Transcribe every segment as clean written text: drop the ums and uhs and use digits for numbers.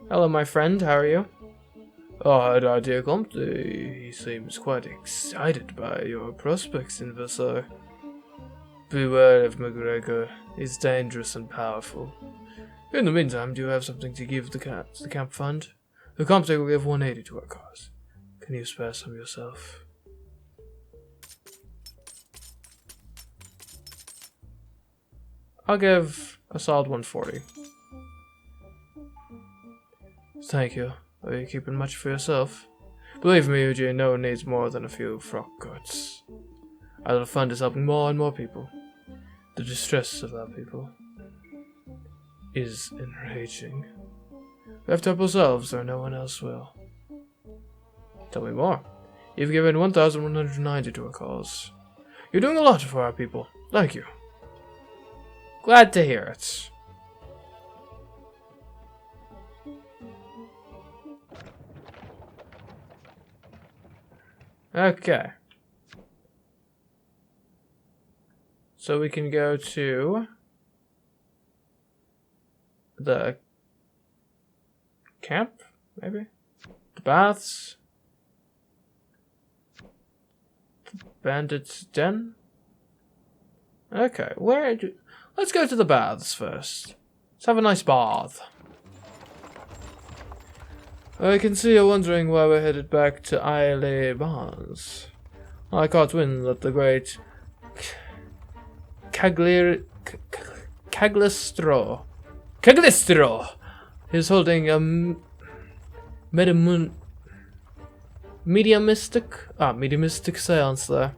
Hello, my friend. How are you? Oh, dear Comte. He seems quite excited by your prospects in Versailles. Beware of McGregor. He's dangerous and powerful. In the meantime, do you have something to give the camp fund? The Comte will give 180 to our cause. Can you spare some yourself? I'll give a solid 140. Thank you. Are you keeping much for yourself? Believe me, Eugene, no one needs more than a few frock coats. Our little fund is helping more and more people. The distress of our people is enraging. We have to help ourselves, or no one else will. Tell me more. You've given 1,190 to our cause. You're doing a lot for our people. Thank you. Glad to hear it. Okay. So we can go to the camp, maybe? The baths? The bandit's den? Okay, let's go to the baths first. Let's have a nice bath. I can see you're wondering why we're headed back to Aix-les-Bains. I caught wind that the great Cagliostro is holding a mediumistic seance there.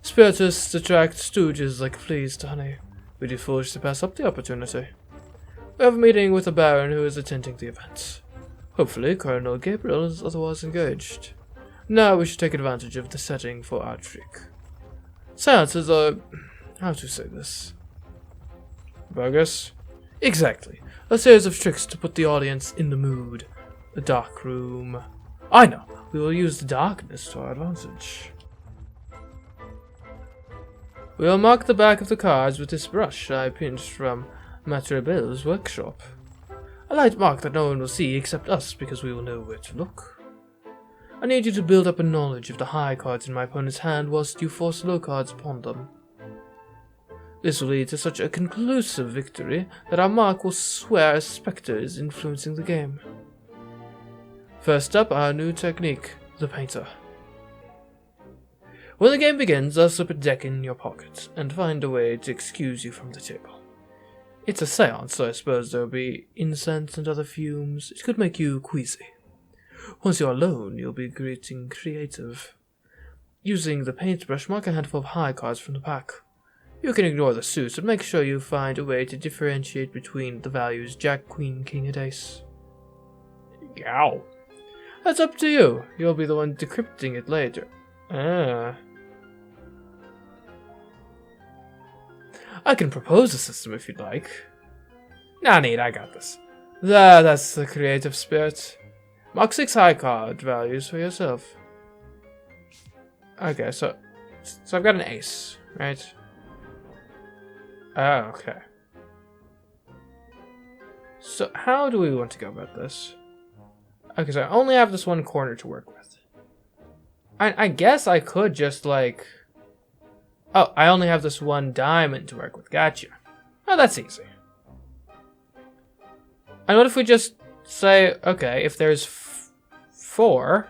Spiritists attract stooges like fleas to honey. We'd be foolish to pass up the opportunity. We have a meeting with a baron who is attending the event. Hopefully, Colonel Gabriel is otherwise engaged. Now we should take advantage of the setting for our trick. Seances are... how to say this? Bogus? Exactly. A series of tricks to put the audience in the mood. A dark room. I know. We will use the darkness to our advantage. We will mark the back of the cards with this brush I pinched from Maitre Bell's workshop. A light mark that no one will see except us because we will know where to look. I need you to build up a knowledge of the high cards in my opponent's hand whilst you force low cards upon them. This will lead to such a conclusive victory that our mark will swear a spectre is influencing the game. First up, our new technique, the painter. When the game begins, I'll slip a deck in your pocket and find a way to excuse you from the table. It's a seance, so I suppose there'll be incense and other fumes. It could make you queasy. Once you're alone, you'll be getting creative. Using the paintbrush, mark a handful of high cards from the pack. You can ignore the suits, but make sure you find a way to differentiate between the values Jack, Queen, King, and Ace. Yow. That's up to you. You'll be the one decrypting it later. I can propose a system if you'd like. Nah, Nate, I got this. That's the creative spirit. Mark 6 high card values for yourself. Okay, so I've got an ace, right? Oh, okay. So how do we want to go about this? Okay, so I only have this one corner to work with. I guess I could just like... oh, I only have this one diamond to work with. Gotcha. Oh, that's easy. And what if we just say, okay, if there's 4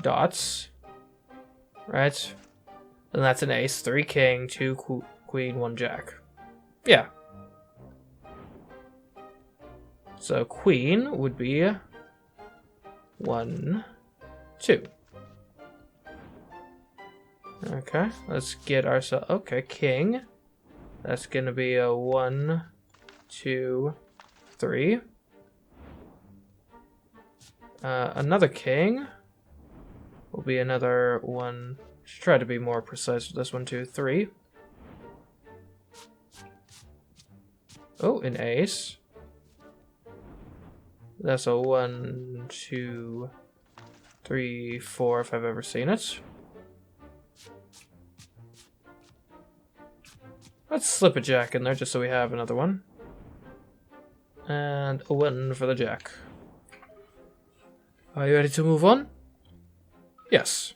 dots, right? Then that's an ace, 3 king, 2 queen, 1 jack. Yeah. So queen would be 1, 2. Okay, let's get ourselves... okay, king. That's gonna be a 1, 2, 3. Another king will be another 1. Should try to be more precise with this 1, 2, 3. Oh, an ace. That's a 1, 2, 3, 4 if I've ever seen it. Let's slip a jack in there just so we have another one. And a 1 for the jack. Are you ready to move on? Yes.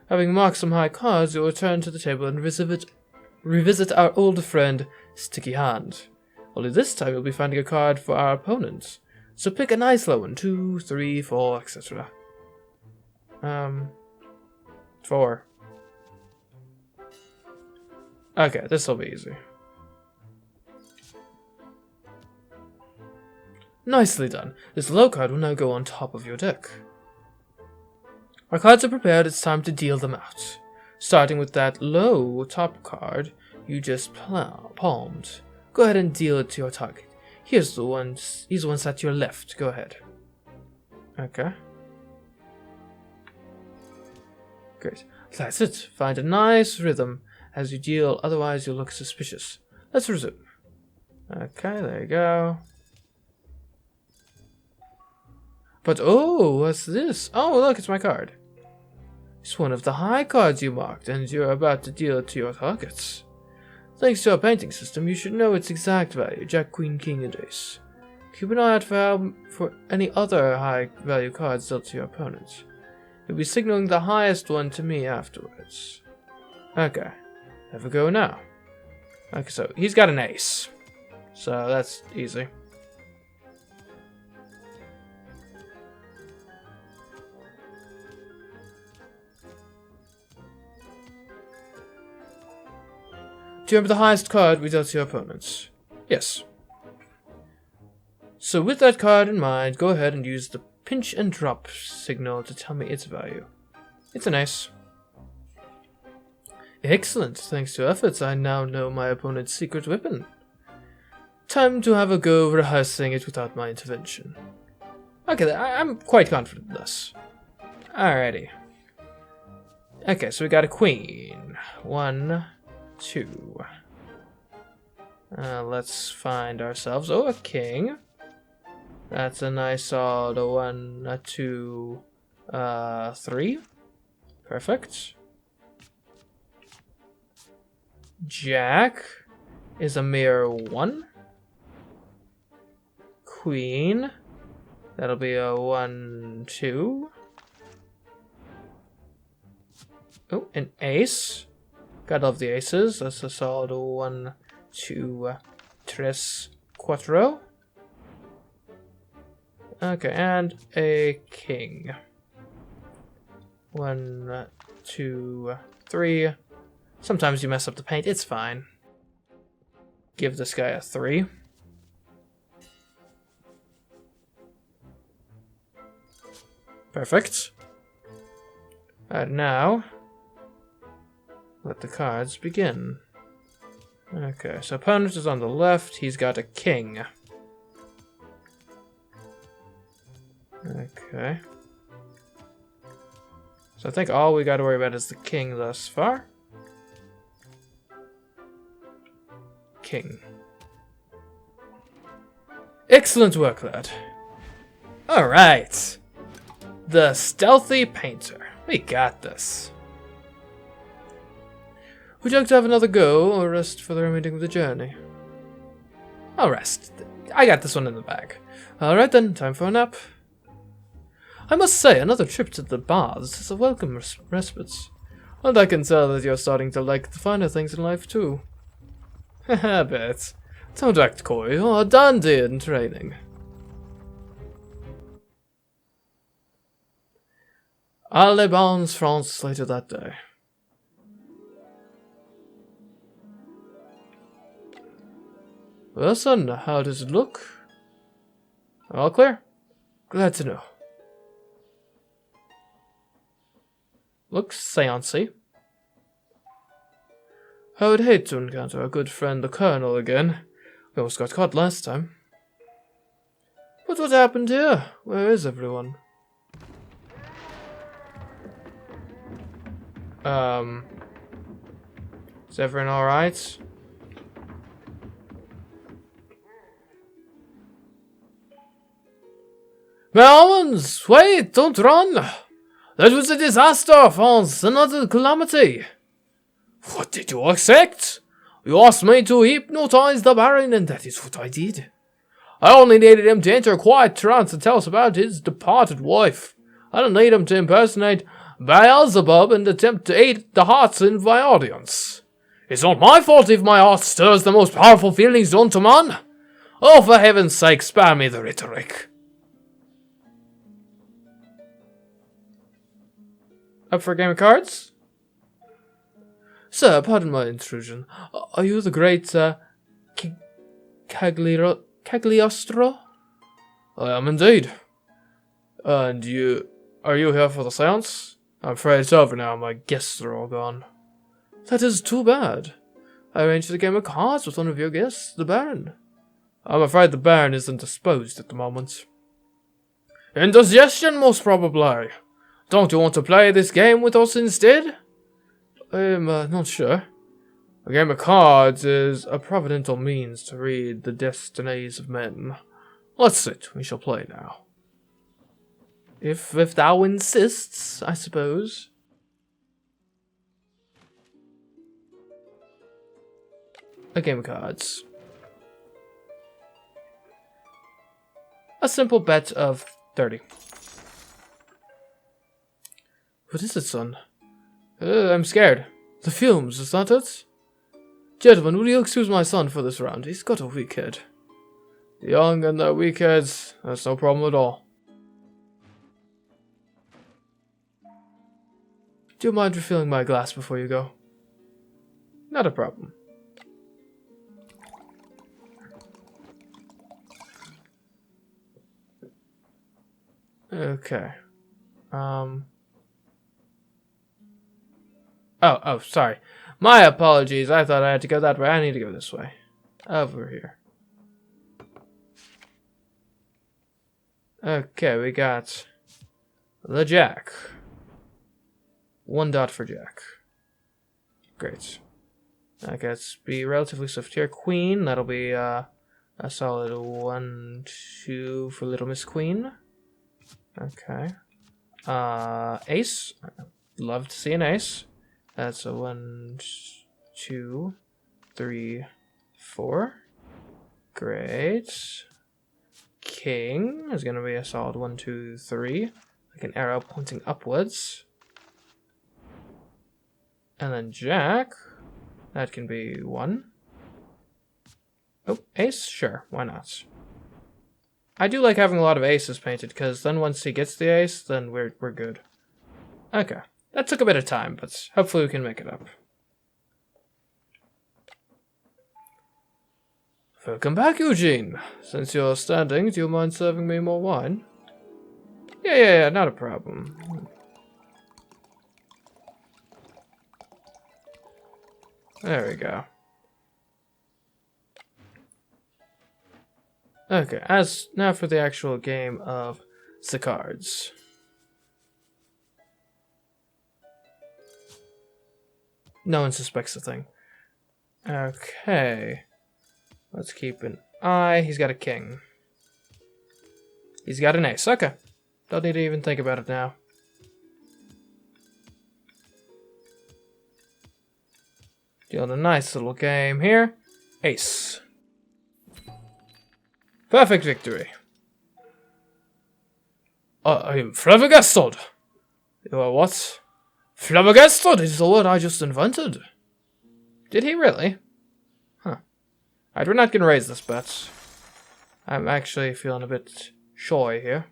Having marked some high cards, you'll return to the table and revisit our old friend, Sticky Hand. Only this time you'll be finding a card for our opponent. So pick a nice low one. 2, 3, 4, etc. 4. Okay, this'll be easy. Nicely done. This low card will now go on top of your deck. Our cards are prepared, it's time to deal them out. Starting with that low top card you just palmed. Go ahead and deal it to your target. He's the ones at your left. Go ahead. Okay. Great. That's it. Find a nice rhythm as you deal, otherwise you'll look suspicious. Let's resume. Okay, there you go. But oh, what's this? Oh, look, it's my card. It's one of the high cards you marked, and you're about to deal it to your targets. Thanks to our painting system, you should know its exact value, Jack, Queen, King, and Ace. Keep an eye out for any other high-value cards dealt to your opponent. You'll be signaling the highest one to me afterwards. Okay, have a go now. Okay, so he's got an ace. So that's easy. Do you remember the highest card we dealt to your opponents? Yes. So with that card in mind, go ahead and use the pinch and drop signal to tell me its value. It's an ace. Excellent. Thanks to efforts, I now know my opponent's secret weapon. Time to have a go rehearsing it without my intervention. Okay, I'm quite confident in this. Alrighty. Okay, so we got a queen. 1, 2. Let's find ourselves. Oh, a king. That's a nice solid 1, 2, 3. Perfect. Jack is a mere 1. Queen. That'll be a 1, 2. Oh, an ace. Gotta love the aces. That's a solid 1, 2, 3, 4. Okay, and a king. 1, 2, 3. Sometimes you mess up the paint. It's fine. Give this guy a 3. Perfect. And now, let the cards begin. Okay, so opponent is on the left. He's got a king. Okay. So I think all we got to worry about is the king thus far. King. Excellent work, lad. Alright. The Stealthy Painter. We got this. Would you like to have another go, or rest for the remaining of the journey? I'll rest. I got this one in the bag. Alright then, time for a nap. I must say, another trip to the baths is a welcome respite. And I can tell that you're starting to like the finer things in life too. Haha, bet. Don't act coy, you're a dandy in training. À les Bains, France, later that day. Well, son, how does it look? All clear? Glad to know. Looks seancey. I would hate to encounter our good friend the Colonel again. We almost got caught last time. But what happened here? Where is everyone? Is everyone alright? My almonds! Wait! Don't run! That was a disaster, France! Another calamity! What did you expect? You asked me to hypnotize the Baron, and that is what I did. I only needed him to enter a quiet trance and tell us about his departed wife. I don't need him to impersonate Beelzebub and attempt to aid the hearts in my audience. It's not my fault if my art stirs the most powerful feelings known to man. Oh, for heaven's sake, spare me the rhetoric. Up for a game of cards? Sir, pardon my intrusion. Are you the great, Cagliostro? I am indeed. And are you here for the seance? I'm afraid it's over now, my guests are all gone. That is too bad. I arranged a game of cards with one of your guests, the Baron. I'm afraid the Baron isn't disposed at the moment. Indigestion, most probably. Don't you want to play this game with us instead? I'm not sure. A game of cards is a providential means to read the destinies of men. Let's sit, we shall play now. If thou insists, I suppose. A game of cards. A simple bet of 30. What is it, son? I'm scared. The fumes, is that it? Gentlemen, will you excuse my son for this round? He's got a weak head. Young and their weak heads, that's no problem at all. Do you mind refilling my glass before you go? Not a problem. Okay. Oh, sorry. My apologies. I thought I had to go that way. I need to go this way. Over here. Okay, we got the Jack. 1 dot for Jack. Great. Okay, let's be relatively swift here. Queen, that'll be a solid 1, 2 for Little Miss Queen. Okay. Ace. Love to see an ace. That's a 1, 2, 3, 4. Great. King is going to be a solid 1, 2, 3. Like an arrow pointing upwards. And then Jack. That can be 1. Oh, ace? Sure, why not? I do like having a lot of aces painted, because then once he gets the ace, then we're good. Okay. That took a bit of time, but hopefully we can make it up. Welcome back, Eugene. Since you're standing, do you mind serving me more wine? Yeah, not a problem. There we go. Okay, now for the actual game of the cards. No one suspects a thing. Okay. Let's keep an eye. He's got a king. He's got an ace. Okay. Don't need to even think about it now. Dealing a nice little game here. Ace. Perfect victory. I am flabbergasted. You are what? Flabbergasted is the word I just invented. Did he really? Huh. Alright, we're not gonna raise this bet. I'm actually feeling a bit shy here.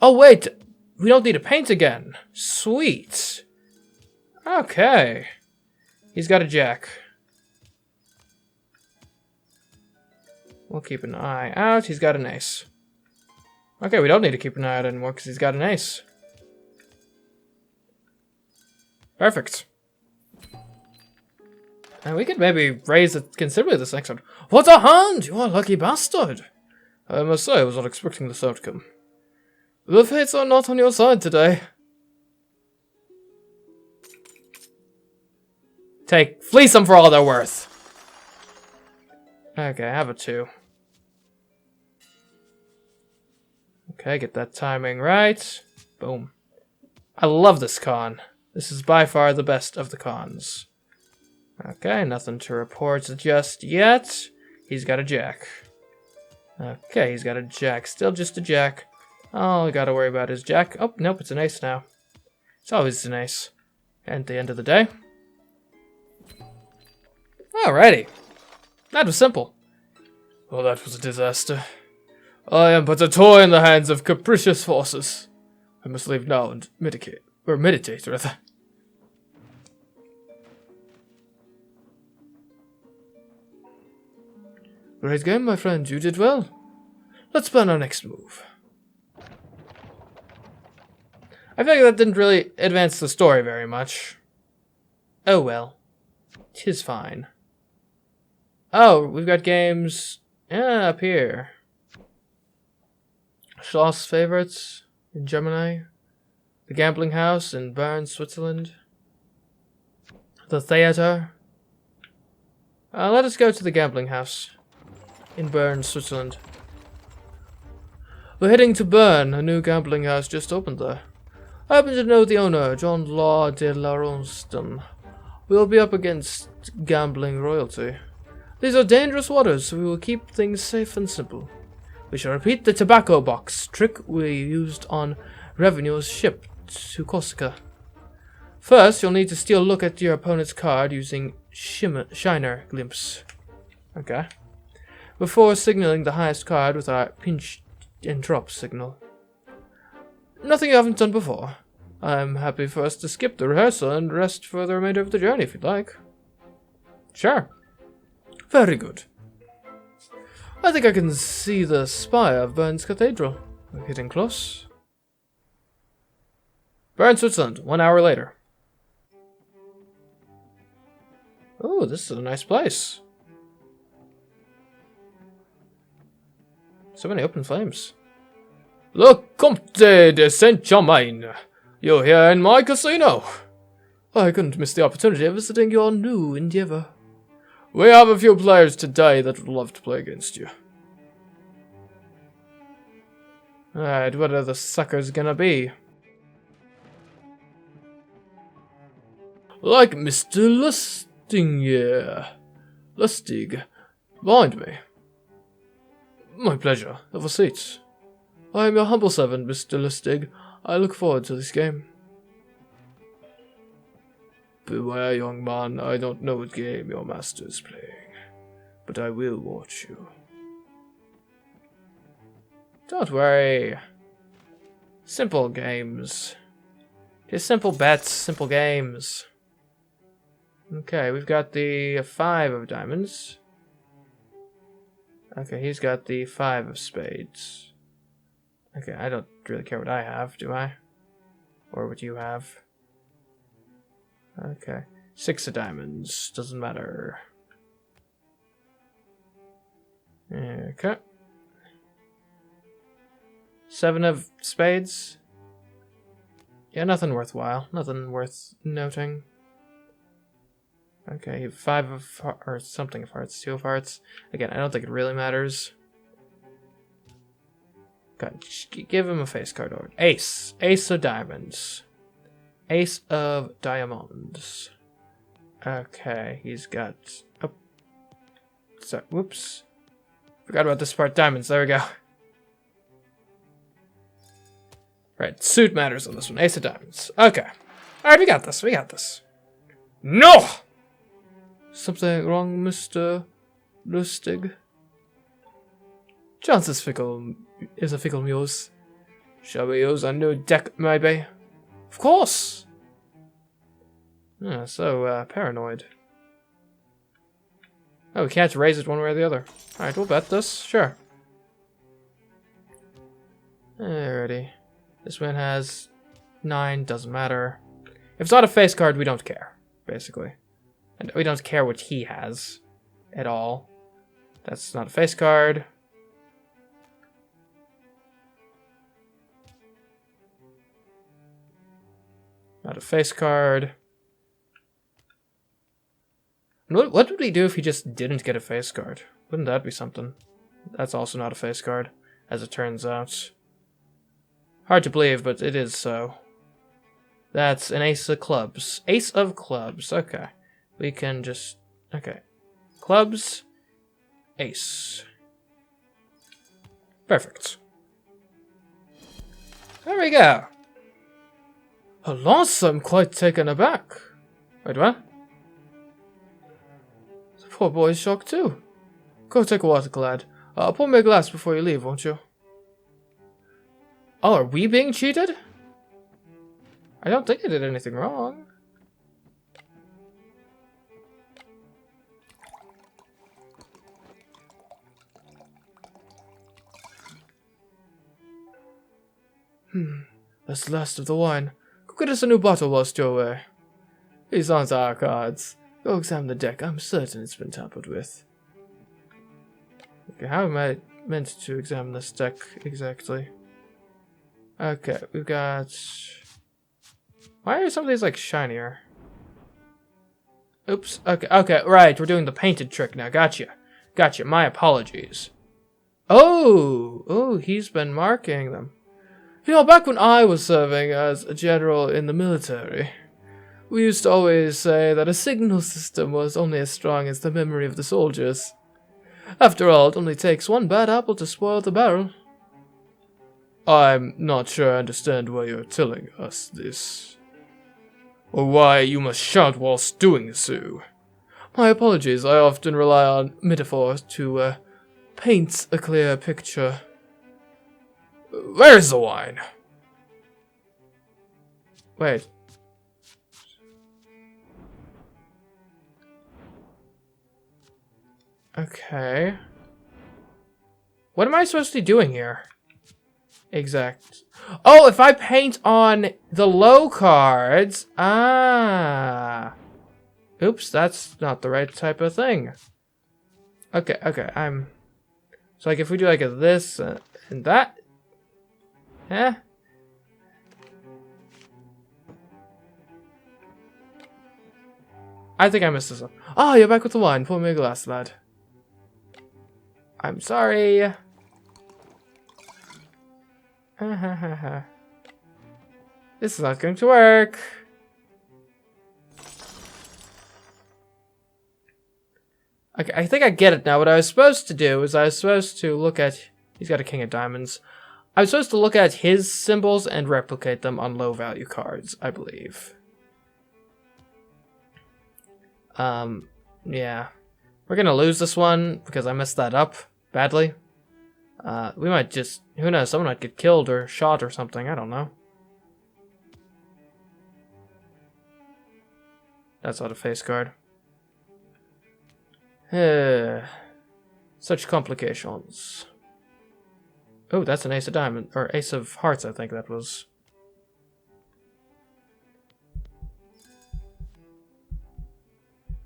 Oh wait! We don't need to paint again. Sweet. Okay. He's got a jack. We'll keep an eye out. He's got an ace. Okay, we don't need to keep an eye out anymore because he's got an ace. Perfect. And we could maybe raise it considerably this next one. What a hand! You are a lucky bastard! I must say, I was not expecting this outcome. The fates are not on your side today. Fleece them for all they're worth. Okay, I have a 2. Okay, get that timing right. Boom. I love this con. This is by far the best of the cons. Okay, nothing to report just yet. He's got a jack. Okay, he's got a jack. Still just a jack. All I gotta worry about is jack. Oh, nope, it's an ace now. It's always an ace. At the end of the day. Alrighty. That was simple. Well, that was a disaster. I am but a toy in the hands of capricious forces. I must leave now and meditate, rather. Great game, my friend. You did well. Let's plan our next move. I feel like that didn't really advance the story very much. Oh well. 'Tis fine. Oh, we've got games up here. Schloss Favorites in Germany. The Gambling House in Bern, Switzerland. The Theater. Let us go to the Gambling House in Bern, Switzerland. We're heading to Bern. A new gambling house just opened there. I happen to know the owner, John Law de la Ronston. We'll be up against gambling royalty. These are dangerous waters, so we will keep things safe and simple. We shall repeat the tobacco box trick we used on Revenue's ship to Corsica. First, you'll need to steal a look at your opponent's card using Shiner Glimpse. Okay. Before signaling the highest card with our pinch and drop signal. Nothing you haven't done before. I'm happy for us to skip the rehearsal and rest for the remainder of the journey if you'd like. Sure. Very good. I think I can see the spire of Bern's Cathedral. We're getting close. Bern, Switzerland, 1 hour later. Oh, this is a nice place. So many open flames. Le Comte de Saint-Germain. You're here in my casino. I couldn't miss the opportunity of visiting your new endeavor. We have a few players today that would love to play against you. Alright, what are the suckers gonna be? Like Mr. Lustig. Behind me. My pleasure. Have a seat. I am your humble servant, Mr. Lustig. I look forward to this game. Beware, young man. I don't know what game your master is playing, but I will watch you. Don't worry. Simple games. Just simple bets, simple games. Okay, we've got the 5 of diamonds. Okay, he's got the 5 of spades. Okay, I don't really care what I have, do I? Or what you have? Okay, 6 of diamonds. Doesn't matter. Okay. 7 of spades. Yeah, nothing worthwhile. Nothing worth noting. Okay, 5 of or something of hearts, 2 of hearts. Again, I don't think it really matters. God, give him a face card over. Ace. Ace of diamonds. Ace of diamonds. Okay, he's got... Oh. Sorry, whoops. Forgot about this part. Diamonds, there we go. Right, suit matters on this one. Ace of diamonds. Okay. Alright, we got this, we got this. No! Something wrong, Mr. Lustig? Chance is a fickle muse. Shall we use a new deck, maybe? Of course! So paranoid. Oh, we can't raise it one way or the other. Alright, we'll bet this. Sure. Alrighty. This one has 9, doesn't matter. If it's not a face card, we don't care, basically. And we don't care what he has at all. That's not a face card. Not a face card. What would he do if he just didn't get a face card? Wouldn't that be something? That's also not a face card, as it turns out. Hard to believe, but it is so. That's an ace of clubs. Ace of clubs, okay. We can just... Okay. Clubs. Ace. Perfect. There we go. Alas, I'm quite taken aback. Wait, what? The poor boy's shocked too. Go take a water, lad. Pour me a glass before you leave, won't you? Oh, are we being cheated? I don't think I did anything wrong. That's the last of the wine. Go get us a new bottle whilst you're away. These aren't our cards. Go examine the deck. I'm certain it's been tampered with. Okay, how am I meant to examine this deck exactly? Okay, we've got... Why are some of these like shinier? Oops. Okay, right. We're doing the painted trick now. Gotcha. My apologies. Oh, he's been marking them. You know, back when I was serving as a general in the military, we used to always say that a signal system was only as strong as the memory of the soldiers. After all, it only takes one bad apple to spoil the barrel. I'm not sure I understand why you're telling us this, or why you must shout whilst doing so. My apologies, I often rely on metaphors to paint a clear picture. Where's the wine? Wait. Okay. What am I supposed to be doing here? Exact. Oh, if I paint on the low cards. Ah. Oops, that's not the right type of thing. Okay, so like if we do like this and that. Eh? I think I messed this up. Oh, you're back with the wine. Pour me a glass, lad. I'm sorry. This is not going to work. Okay, I think I get it now. What I was supposed to do is I was supposed to look at... He's got a king of diamonds. I was supposed to look at his symbols and replicate them on low value cards, I believe. Yeah. We're gonna lose this one because I messed that up badly. We might just... Who knows? Someone might get killed or shot or something. I don't know. That's not a face card. Such complications. Oh, that's an ace of diamond, or ace of hearts, I think that was.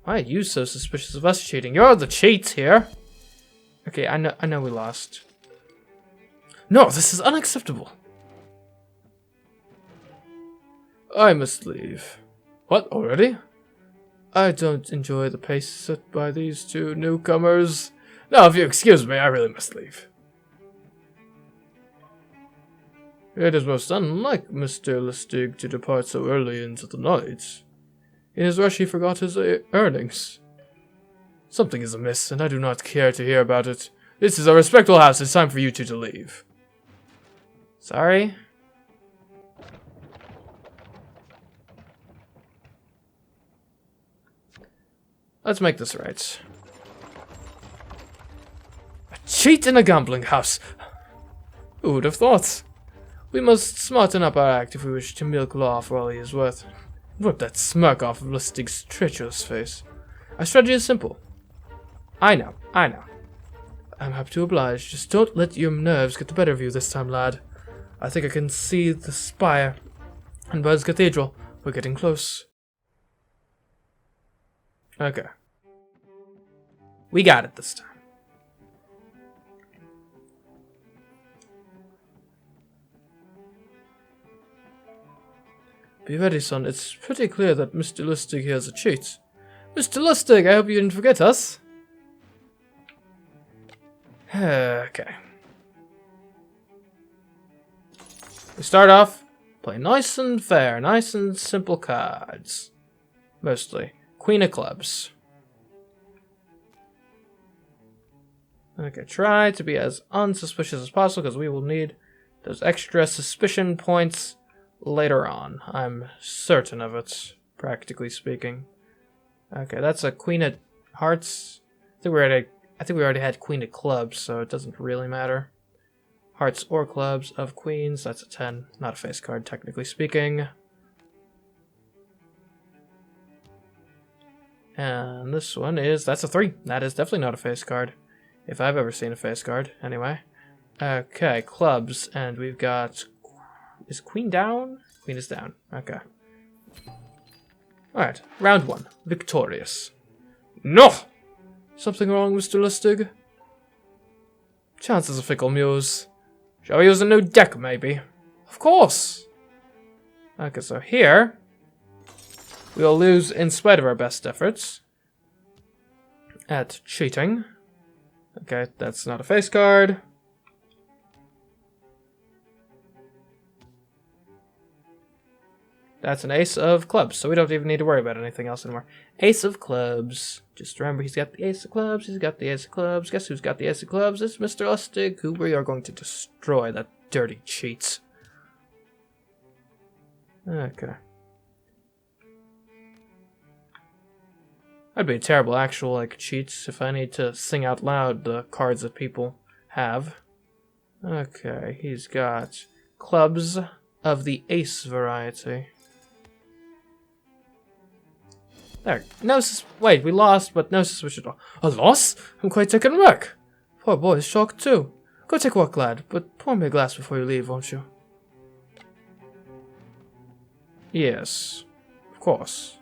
Why are you so suspicious of us cheating? You're the cheats here. Okay, I know we lost. No, this is unacceptable. I must leave. What, already? I don't enjoy the pace set by these two newcomers. Now, if you excuse me, I really must leave. It is most unlike Mr. Lustig to depart so early into the night. In his rush, he forgot his earnings. Something is amiss, and I do not care to hear about it. This is a respectable house. It's time for you two to leave. Sorry? Let's make this right. A cheat in a gambling house! Who would have thought? We must smarten up our act if we wish to milk law for all he is worth. Rip that smirk off of Lustig's treacherous face. Our strategy is simple. I know. I'm happy to oblige. Just don't let your nerves get the better of you this time, lad. I think I can see the spire and Bird's Cathedral. We're getting close. Okay. We got it this time. Be ready, son. It's pretty clear that Mr. Lustig here is a cheat. Mr. Lustig, I hope you didn't forget us. Okay. We start off, play nice and fair, nice and simple cards. Mostly. Queen of clubs. Okay, try to be as unsuspicious as possible because we will need those extra suspicion points later on. I'm certain of it, practically speaking. Okay, that's a Queen of Hearts. I think we already had Queen of Clubs, so it doesn't really matter. Hearts or Clubs of Queens, that's a 10. Not a face card, technically speaking. And this one that's a 3. That is definitely not a face card. If I've ever seen a face card, anyway. Okay, Clubs, and we've got... Is Queen down? Queen is down, okay. Alright, round 1. Victorious. No! Something wrong, Mr. Lustig? Chances are fickle, Muse. Shall we use a new deck, maybe? Of course! Okay, so here... we'll lose in spite of our best efforts. At cheating. Okay, that's not a face card. That's an Ace of Clubs, so we don't even need to worry about anything else anymore. Ace of Clubs. Just remember, he's got the Ace of Clubs, he's got the Ace of Clubs. Guess who's got the Ace of Clubs? It's Mr. Lustig, who we are going to destroy, that dirty cheats. Okay. That'd be a terrible actual, cheats if I need to sing out loud the cards that people have. Okay, he's got clubs of the ace variety. There. No wait, we lost, but no suspicion at all. A loss? I'm quite taken aback. Poor boy is shocked too. Go take a walk, lad, but pour me a glass before you leave, won't you? Yes, of course.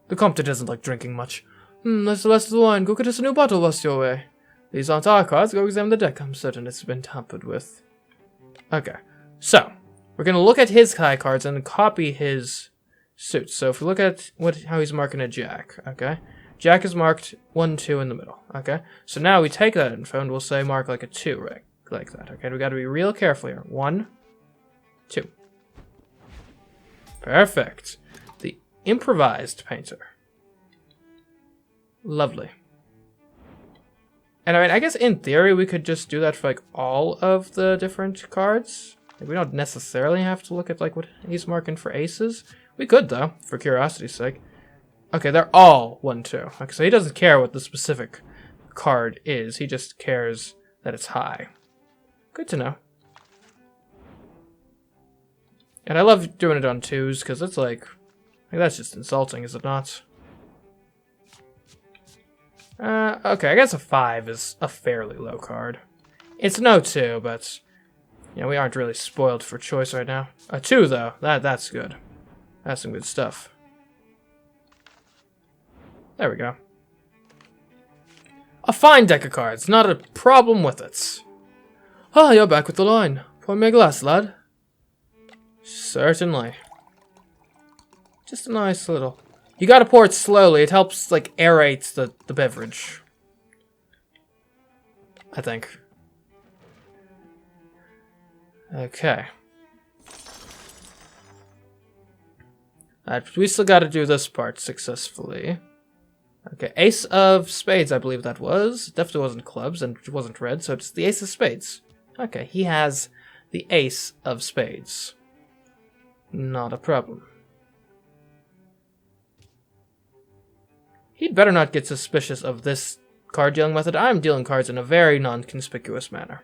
The Compton doesn't like drinking much. That's the last of the wine. Go get us a new bottle whilst you're away. These aren't our cards. Go examine the deck. I'm certain it's been tampered with. Okay, so we're gonna look at his high cards and copy his suits. So if we look at how he's marking a jack, okay, jack is marked 1, 2 in the middle. Okay, so now we take that info and we'll say mark like a 2, right, like that. Okay, we got to be real careful here. 1, 2. Perfect. The improvised painter. Lovely. And I guess in theory we could just do that for all of the different cards. We don't necessarily have to look at what he's marking for aces. We could though, for curiosity's sake. Okay, they're all 1, 2. Okay, so he doesn't care what the specific card is. He just cares that it's high. Good to know. And I love doing it on 2s because it's that's just insulting, is it not? Okay, I guess a 5 is a fairly low card. It's no 2, but we aren't really spoiled for choice right now. A 2 though, that's good. That's some good stuff. There we go. A fine deck of cards, not a problem with it. Ah, you're back with the line. Pour me a glass, lad. Certainly. Just a nice little... You gotta pour it slowly. It helps, aerate the beverage. I think. Okay. Alright, we still gotta do this part successfully. Okay, Ace of Spades, I believe that was. Definitely wasn't clubs, and it wasn't red, so it's the Ace of Spades. Okay, he has the Ace of Spades. Not a problem. He'd better not get suspicious of this card dealing method. I'm dealing cards in a very non-conspicuous manner.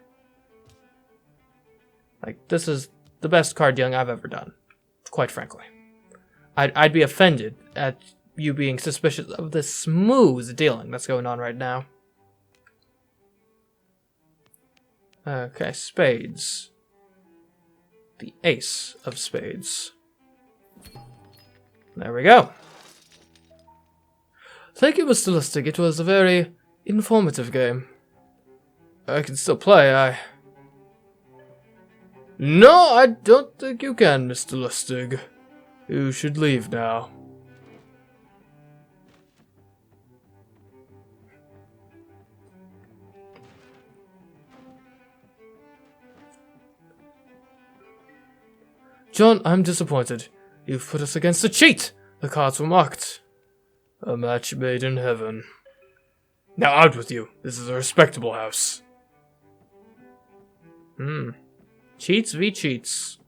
This is the best card dealing I've ever done, quite frankly. I'd be offended at you being suspicious of the smooth dealing that's going on right now. Okay, spades. The Ace of Spades. There we go. Thank you, Mr. Lustig. It was a very informative game. I can still play, No, I don't think you can, Mr. Lustig. You should leave now. John, I'm disappointed. You've put us against a cheat. The cards were marked. A match made in heaven. Now out with you. This is a respectable house. Cheats v cheats.